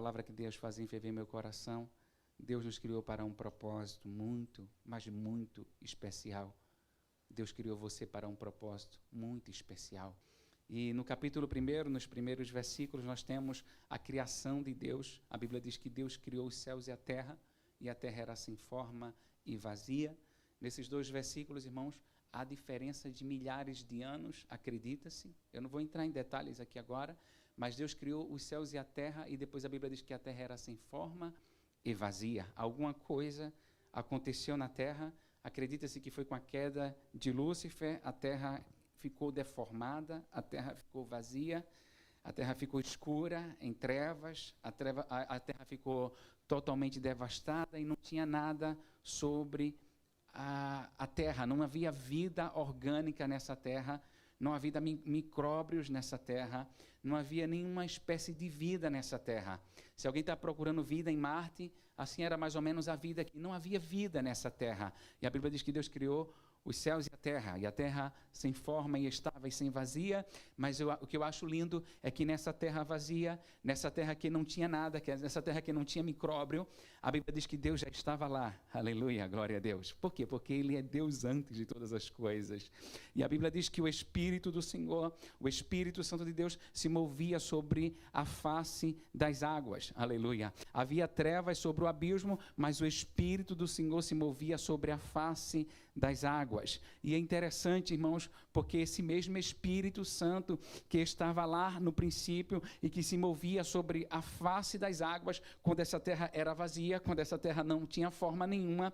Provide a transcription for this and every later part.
palavra que Deus fazia ferver meu coração, Deus nos criou para um propósito muito, mas muito especial. Deus criou você para um propósito muito especial. E no capítulo 1, nos primeiros versículos, nós temos a criação de Deus. A Bíblia diz que Deus criou os céus e a terra era sem forma e vazia. Nesses 2 versículos, irmãos, há diferença de milhares de anos, acredita-se. Eu não vou entrar em detalhes aqui agora, mas Deus criou os céus e a terra, e depois a Bíblia diz que a terra era sem forma e vazia. Alguma coisa aconteceu na terra, acredita-se que foi com a queda de Lúcifer, a terra ficou deformada, a terra ficou vazia, a terra ficou escura, em trevas, a terra ficou totalmente devastada e não tinha nada sobre a terra, não havia vida orgânica nessa terra, não havia micróbios nessa terra, não havia nenhuma espécie de vida nessa terra. Se alguém está procurando vida em Marte, assim era mais ou menos a vida aqui, não havia vida nessa terra. E a Bíblia diz que Deus criou os céus e a terra sem forma e estável e sem vazia, mas o que eu acho lindo é que nessa terra vazia, nessa terra que não tinha nada, nessa terra que não tinha micróbio, a Bíblia diz que Deus já estava lá, aleluia, glória a Deus. Por quê? Porque Ele é Deus antes de todas as coisas. E a Bíblia diz que o Espírito do Senhor, o Espírito Santo de Deus, se movia sobre a face das águas, aleluia. Havia trevas sobre o abismo, mas o Espírito do Senhor se movia sobre a face das águas. E é interessante, irmãos, porque esse mesmo Espírito Santo que estava lá no princípio e que se movia sobre a face das águas, quando essa terra era vazia, quando essa terra não tinha forma nenhuma,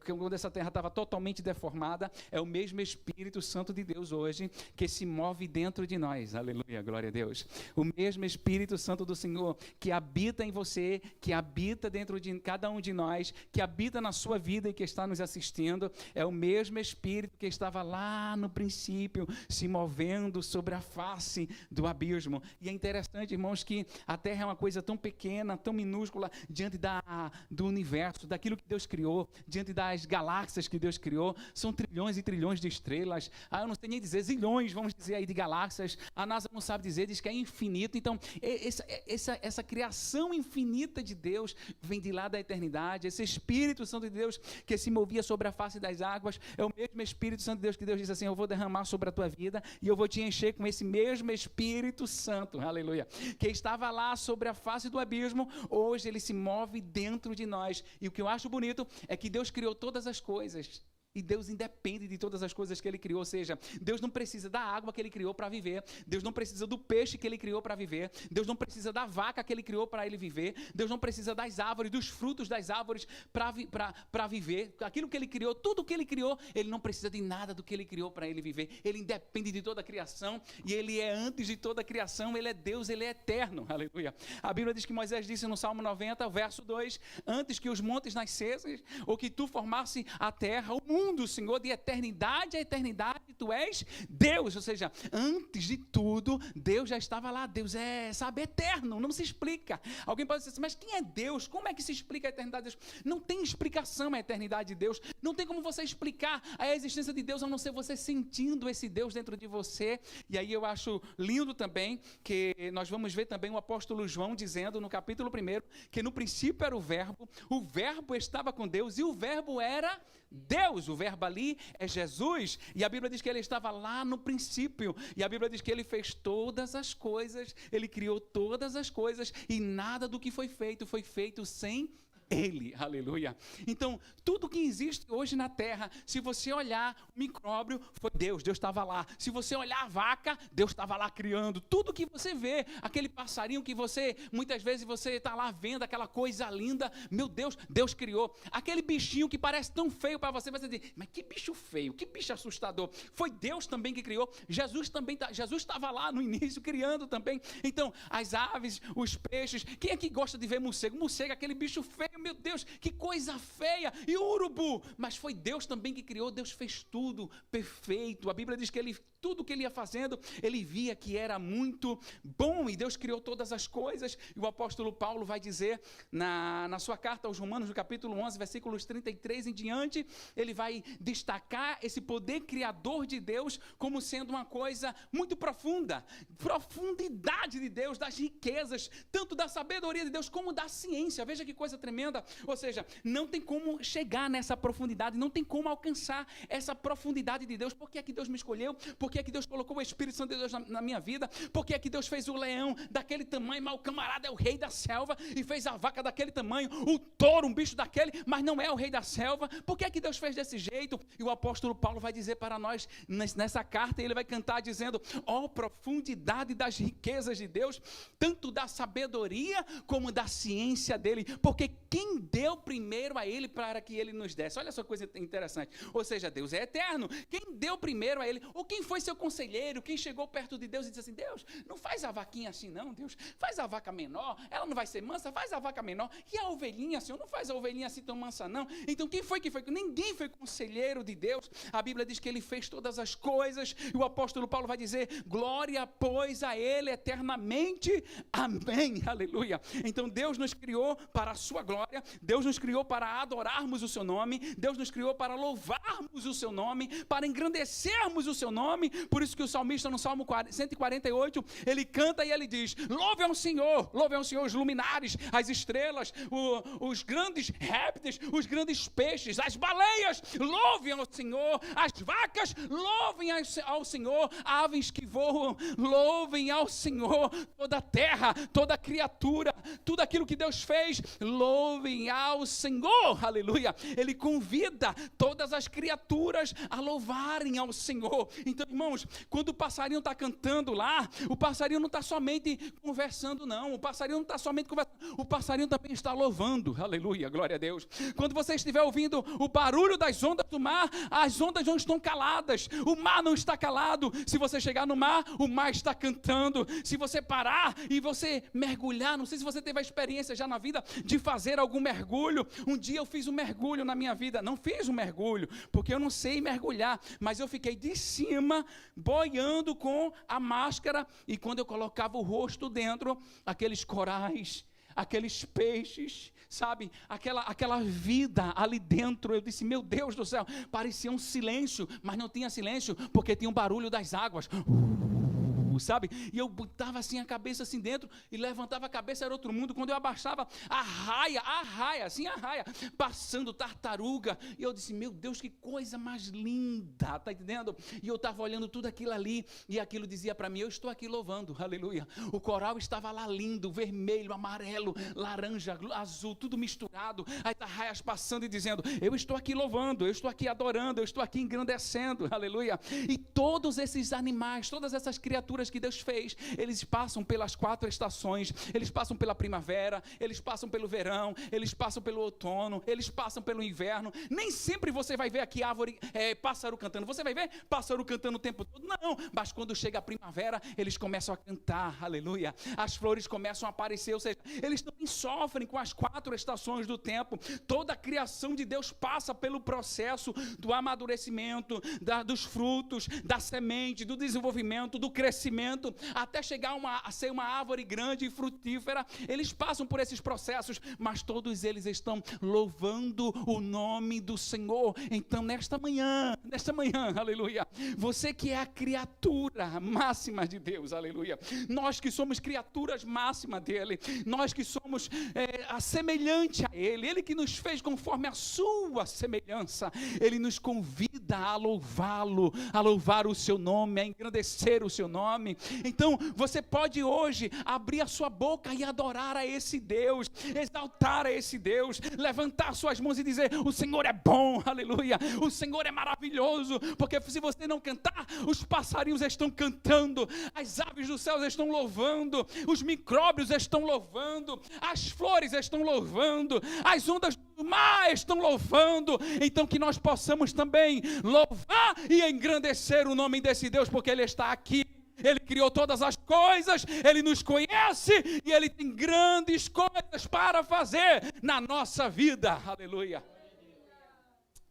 quando essa terra estava totalmente deformada, é o mesmo Espírito Santo de Deus hoje que se move dentro de nós, aleluia, glória a Deus. O mesmo Espírito Santo do Senhor que habita em você, que habita dentro de cada um de nós, que habita na sua vida e que está nos assistindo, é o mesmo Espírito que estava lá no princípio, se movendo sobre a face do abismo. E é interessante, irmãos, que a terra é uma coisa tão pequena, tão minúscula, diante do universo, daquilo que Deus criou, diante das galáxias que Deus criou, são trilhões e trilhões de estrelas, eu não sei nem dizer, zilhões, vamos dizer aí, de galáxias, a NASA não sabe dizer, diz que é infinito. Então, essa criação infinita de Deus, vem de lá da eternidade, esse Espírito Santo de Deus, que se movia sobre a face das águas, é o mesmo Espírito Santo de Deus, que Deus diz assim, eu vou derramar sobre a tua vida, e eu vou te encher com esse mesmo Espírito Santo, aleluia, que estava lá sobre a face do abismo, hoje ele se move dentro de nós. E o que eu acho bonito é que Deus criou todas as coisas e Deus independe de todas as coisas que Ele criou, ou seja, Deus não precisa da água que Ele criou para viver, Deus não precisa do peixe que Ele criou para viver, Deus não precisa da vaca que Ele criou para Ele viver, Deus não precisa das árvores, dos frutos das árvores para viver, aquilo que Ele criou, tudo que Ele criou, Ele não precisa de nada do que Ele criou para Ele viver, Ele independe de toda a criação, e Ele é antes de toda a criação, Ele é Deus, Ele é eterno, aleluia. A Bíblia diz que Moisés disse no Salmo 90, verso 2, antes que os montes nascessem, ou que tu formasse a terra, o mundo, Senhor, de eternidade a eternidade, tu és Deus, ou seja, antes de tudo, Deus já estava lá, Deus é, sabe, eterno, não se explica. Alguém pode dizer assim, mas quem é Deus? Como é que se explica a eternidade de Deus? Não tem explicação a eternidade de Deus, não tem como você explicar a existência de Deus, a não ser você sentindo esse Deus dentro de você. E aí eu acho lindo também, que nós vamos ver também o apóstolo João dizendo no capítulo 1, que no princípio era o verbo estava com Deus, e o verbo era Deus, o verbo ali é Jesus, e a Bíblia diz que ele estava lá no princípio, e a Bíblia diz que ele fez todas as coisas, ele criou todas as coisas, e nada do que foi feito sem Ele, aleluia. Então, tudo que existe hoje na terra, se você olhar o micróbio, foi Deus estava lá. Se você olhar a vaca, Deus estava lá criando. Tudo que você vê, aquele passarinho que você, muitas vezes você está lá vendo, aquela coisa linda, meu Deus, Deus criou. Aquele bichinho que parece tão feio para você, você diz, mas que bicho feio, que bicho assustador. Foi Deus também que criou. Jesus estava lá no início criando também. Então, as aves, os peixes, quem é que gosta de ver morcego? Morcego, aquele bicho feio, meu Deus, que coisa feia, e o urubu? Mas foi Deus também que criou, Deus fez tudo perfeito. A Bíblia diz que tudo que ele ia fazendo, ele via que era muito bom, e Deus criou todas as coisas. E o apóstolo Paulo vai dizer na sua carta aos Romanos, no capítulo 11, versículos 33 em diante, ele vai destacar esse poder criador de Deus como sendo uma coisa muito profunda, profundidade de Deus, das riquezas, tanto da sabedoria de Deus como da ciência. Veja que coisa tremenda, ou seja, não tem como chegar nessa profundidade, não tem como alcançar essa profundidade de Deus. Por que é que Deus me escolheu? Por que é que Deus colocou o Espírito Santo de Deus na minha vida? Por que é que Deus fez o leão daquele tamanho, mas o camarada é o rei da selva, e fez a vaca daquele tamanho, o touro, um bicho daquele, mas não é o rei da selva? Por que é que Deus fez desse jeito? E o apóstolo Paulo vai dizer para nós, nessa carta, ele vai cantar dizendo: ó, profundidade das riquezas de Deus, tanto da sabedoria como da ciência dele, porque quem deu primeiro a ele para que ele nos desse? Olha só que coisa interessante, ou seja, Deus é eterno, quem deu primeiro a ele, ou quem foi seu conselheiro, quem chegou perto de Deus e disse assim: Deus, não faz a vaquinha assim não, Deus, faz a vaca menor, ela não vai ser mansa, faz a vaca menor, e a ovelhinha, Senhor, não faz a ovelhinha assim tão mansa não. Então quem foi que foi? Ninguém foi conselheiro de Deus. A Bíblia diz que ele fez todas as coisas, e o apóstolo Paulo vai dizer: glória pois a ele eternamente, amém, aleluia. Então Deus nos criou para a sua glória, Deus nos criou para adorarmos o seu nome, Deus nos criou para louvarmos o seu nome, para engrandecermos o seu nome. Por isso que o salmista no Salmo 148, ele canta e ele diz: louve ao Senhor os luminares, as estrelas, os grandes répteis, os grandes peixes, as baleias, louvem ao Senhor, as vacas, louvem ao Senhor, aves que voam, louvem ao Senhor, toda a terra, toda a criatura, tudo aquilo que Deus fez, louvem ao Senhor, aleluia. Ele convida todas as criaturas a louvarem ao Senhor. Então, irmãos, quando o passarinho está cantando lá, o passarinho não está somente conversando não, o passarinho não está somente conversando, o passarinho também está louvando, aleluia, glória a Deus. Quando você estiver ouvindo o barulho das ondas do mar, as ondas não estão caladas, o mar não está calado. Se você chegar no mar, o mar está cantando. Se você parar e você mergulhar, não sei se você teve a experiência já na vida de fazer algum mergulho. Um dia eu fiz um mergulho na minha vida, não fiz um mergulho, porque eu não sei mergulhar, mas eu fiquei de cima, boiando com a máscara, e quando eu colocava o rosto dentro, aqueles corais, aqueles peixes, sabe, aquela vida ali dentro, eu disse: meu Deus do céu, parecia um silêncio, mas não tinha silêncio, porque tinha um barulho das águas, sabe, e eu botava assim a cabeça assim dentro, e levantava a cabeça, era outro mundo. Quando eu abaixava, a raia, passando tartaruga, e eu disse: meu Deus, que coisa mais linda, tá entendendo? E eu estava olhando tudo aquilo ali, e aquilo dizia para mim: eu estou aqui louvando, aleluia. O coral estava lá lindo, vermelho, amarelo, laranja, azul, tudo misturado, aí tá raias passando e dizendo: eu estou aqui louvando, eu estou aqui adorando, eu estou aqui engrandecendo, aleluia. E todos esses animais, todas essas criaturas que Deus fez, eles passam pelas 4 estações, eles passam pela primavera, eles passam pelo verão, eles passam pelo outono, eles passam pelo inverno. Nem sempre você vai ver aqui pássaro cantando, você vai ver pássaro cantando o tempo todo, não, mas quando chega a primavera, eles começam a cantar, aleluia, as flores começam a aparecer, ou seja, eles também sofrem com as 4 estações do tempo. Toda a criação de Deus passa pelo processo do amadurecimento, dos frutos, da semente, do desenvolvimento, do crescimento, até chegar a ser uma árvore grande e frutífera. Eles passam por esses processos, mas todos eles estão louvando o nome do Senhor. Então nesta manhã, aleluia, você que é a criatura máxima de Deus, aleluia, nós que somos criaturas máximas dele, nós que somos semelhante a ele, ele que nos fez conforme a sua semelhança, ele nos convida a louvá-lo, a louvar o seu nome, a engrandecer o seu nome. Então você pode hoje abrir a sua boca e adorar a esse Deus, exaltar a esse Deus, levantar suas mãos e dizer: o Senhor é bom, aleluia, o Senhor é maravilhoso. Porque se você não cantar, os passarinhos estão cantando, as aves dos céus estão louvando, os micróbios estão louvando, as flores estão louvando, as ondas do mar estão louvando. Então que nós possamos também louvar e engrandecer o nome desse Deus, porque Ele está aqui, Ele criou todas as coisas, Ele nos conhece e Ele tem grandes coisas para fazer na nossa vida. Aleluia.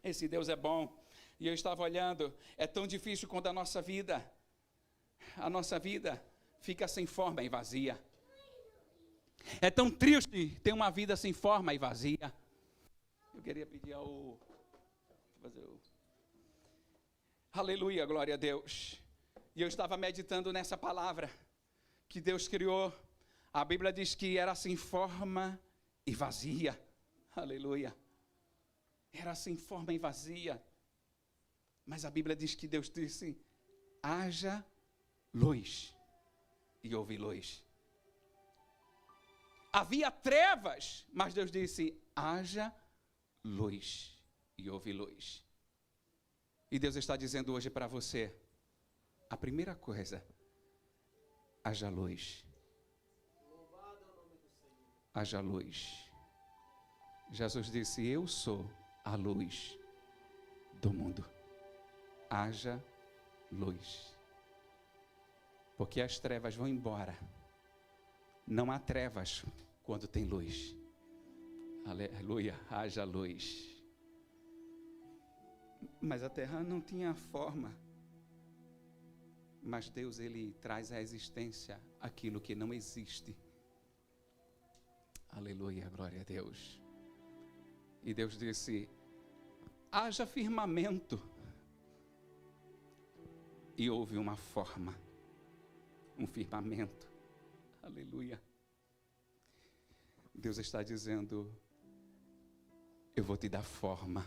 Esse Deus é bom. E eu estava olhando, é tão difícil quando a nossa vida fica sem forma e vazia. É tão triste ter uma vida sem forma e vazia. Eu queria pedir Aleluia, glória a Deus. E eu estava meditando nessa palavra que Deus criou. A Bíblia diz que era sem forma e vazia. Aleluia. Era sem forma e vazia. Mas a Bíblia diz que Deus disse: haja luz. E houve luz. Havia trevas, mas Deus disse: haja luz. E houve luz. E Deus está dizendo hoje para você: a primeira coisa, haja luz. Haja luz. Jesus disse: eu sou a luz do mundo. Haja luz. Porque as trevas vão embora. Não há trevas quando tem luz. Aleluia, haja luz. Mas a terra não tinha forma. Mas Deus, Ele traz à existência aquilo que não existe. Aleluia, glória a Deus. E Deus disse: haja firmamento. E houve uma forma, um firmamento. Aleluia. Deus está dizendo: eu vou te dar forma.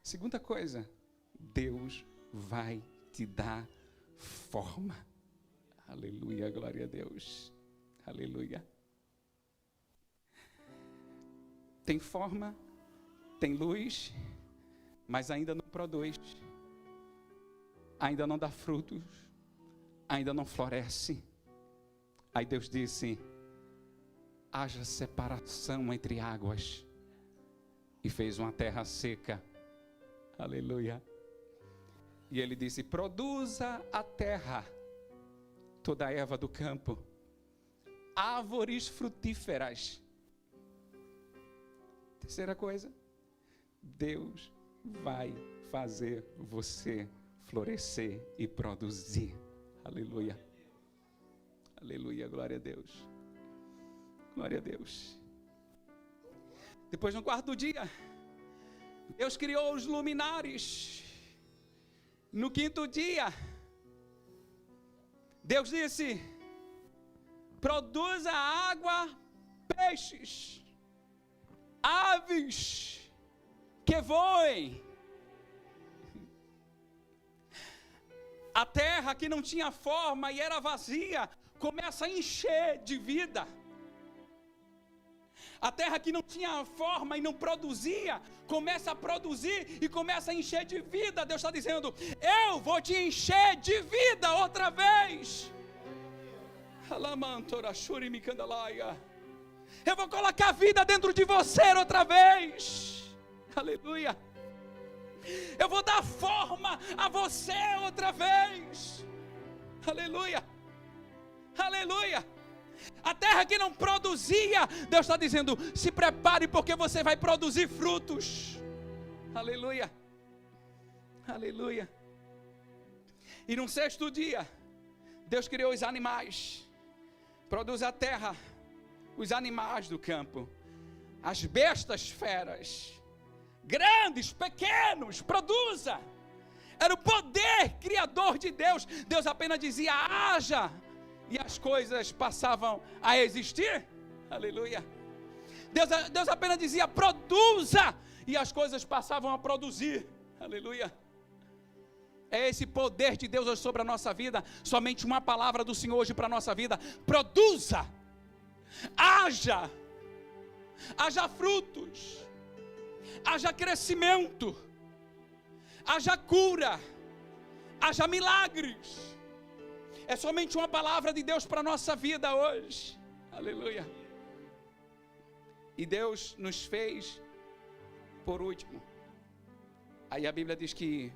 Segunda coisa, Deus vai te dar forma. Aleluia, glória a Deus. Aleluia. Tem forma, tem luz, mas ainda não produz. Ainda não dá frutos, ainda não floresce. Aí Deus disse: haja separação entre águas. E fez uma terra seca. Aleluia. E ele disse: produza a terra toda a erva do campo, árvores frutíferas. Terceira coisa, Deus vai fazer você florescer e produzir. Aleluia. Aleluia, glória a Deus. Glória a Deus. Depois, no quarto dia, Deus criou os luminares. No quinto dia, Deus disse: produza água, peixes, aves que voem. A terra que não tinha forma e era vazia, começa a encher de vida. A terra que não tinha forma e não produzia, começa a produzir e começa a encher de vida. Deus está dizendo: eu vou te encher de vida outra vez. Eu vou colocar vida dentro de você outra vez. Aleluia. Eu vou dar forma a você outra vez. Aleluia. Aleluia. A terra que não produzia, Deus está dizendo: se prepare, porque você vai produzir frutos. Aleluia. Aleluia. E no sexto dia, Deus criou os animais. Produz a terra, os animais do campo, as bestas feras, grandes, pequenos, produza. Era o poder criador de Deus. Deus apenas dizia: haja, e as coisas passavam a existir. Aleluia. Deus apenas dizia: produza, e as coisas passavam a produzir. Aleluia. É esse poder de Deus hoje sobre a nossa vida. Somente uma palavra do Senhor hoje para a nossa vida: produza, haja, haja frutos, haja crescimento, haja cura, haja milagres. É somente uma palavra de Deus para a nossa vida hoje. Aleluia. E Deus nos fez por último. Aí a Bíblia diz que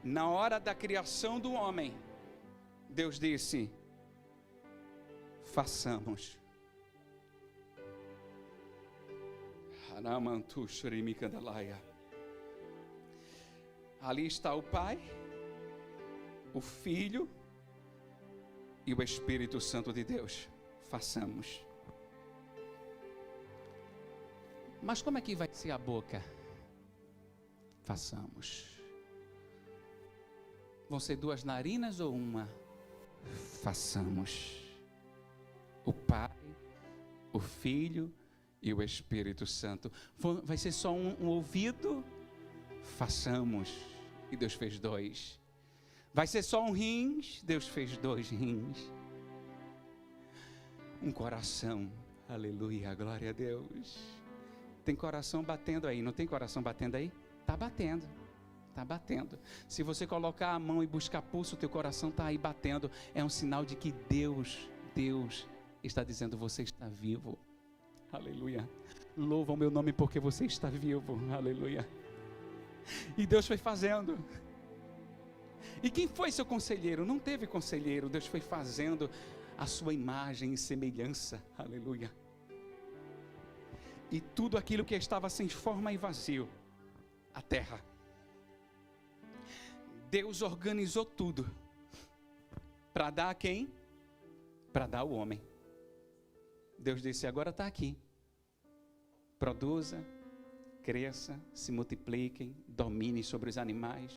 na hora da criação do homem, Deus disse: façamos. Ali está o Pai, o Filho e o Espírito Santo de Deus. Façamos. Mas como é que vai ser a boca? Façamos. Vão ser 2 narinas ou uma? Façamos. O Pai, o Filho e o Espírito Santo. Vai ser só um ouvido? Façamos. E Deus fez 2. Vai ser só um rins? Deus fez 2 rins. Um coração. Aleluia, glória a Deus. Tem coração batendo aí, não tem coração batendo aí? Está batendo. Está batendo. Se você colocar a mão e buscar pulso, o teu coração está aí batendo. É um sinal de que Deus está dizendo: você está vivo. Aleluia. Louva o meu nome porque você está vivo. Aleluia. E Deus foi fazendo. E quem foi seu conselheiro? Não teve conselheiro. Deus foi fazendo a sua imagem e semelhança. Aleluia. E tudo aquilo que estava sem forma e vazio, a terra, Deus organizou tudo para dar a quem? Para dar ao homem. Deus disse: agora está aqui. Produza, cresça, se multipliquem, domine sobre os animais.